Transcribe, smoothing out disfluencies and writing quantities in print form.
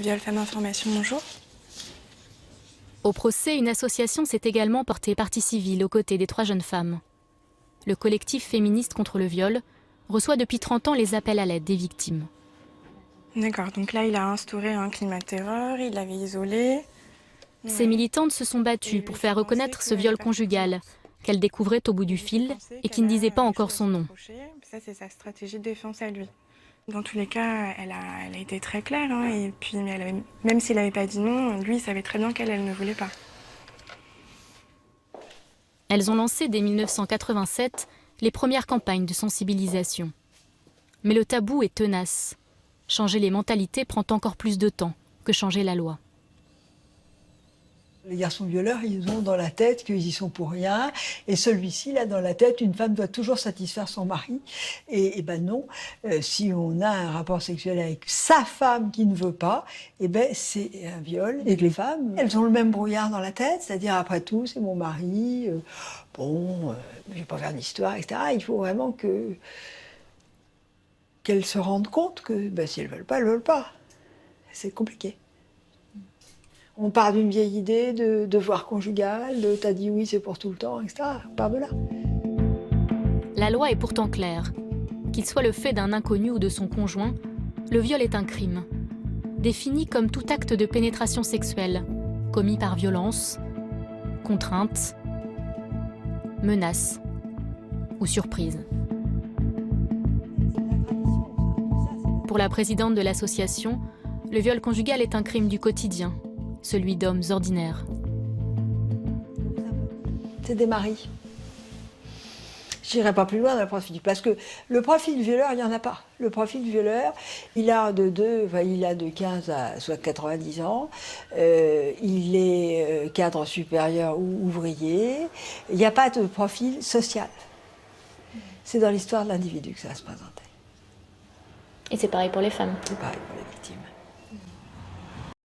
Viol Femmes Information, bonjour. Au procès, une association s'est également portée partie civile aux côtés des 3 jeunes femmes. Le collectif féministe contre le viol reçoit depuis 30 ans les appels à l'aide des victimes. D'accord, donc là il a instauré un climat de terreur, il l'avait isolé. Ces militantes se sont battues pour faire reconnaître ce viol conjugal qu'elles découvraient au bout du fil et qui ne disait pas encore son nom. Ça c'est sa stratégie de défense à lui. Dans tous les cas, elle a été très claire, hein, et puis même s'il n'avait pas dit non, lui il savait très bien qu'elle ne voulait pas. Elles ont lancé dès 1987 les premières campagnes de sensibilisation. Mais le tabou est tenace. Changer les mentalités prend encore plus de temps que changer la loi. Les garçons violeurs, ils ont dans la tête qu'ils y sont pour rien. Et celui-ci, là, dans la tête, une femme doit toujours satisfaire son mari. Et ben non, si on a un rapport sexuel avec sa femme qui ne veut pas, et ben c'est un viol. Et que les femmes, elles ont le même brouillard dans la tête, c'est-à-dire après tout, c'est mon mari, je vais pas faire d'histoire, etc. Il faut vraiment qu'elles se rendent compte que si elles veulent pas, elles veulent pas. C'est compliqué. On part d'une vieille idée de devoir conjugal, de t'as dit oui, c'est pour tout le temps, etc. On part de là. La loi est pourtant claire. Qu'il soit le fait d'un inconnu ou de son conjoint, le viol est un crime, défini comme tout acte de pénétration sexuelle, commis par violence, contrainte, menace ou surprise. Pour la présidente de l'association, le viol conjugal est un crime du quotidien, celui d'hommes ordinaires. C'est des maris. Je n'irai pas plus loin dans le profil, parce que le profil violeur, il n'y en a pas. Le profil violeur, il a de 15 à soit 90 ans, il est cadre supérieur ou ouvrier, il n'y a pas de profil social. C'est dans l'histoire de l'individu que ça va se présenter. Et c'est pareil pour les femmes. C'est pareil pour les victimes.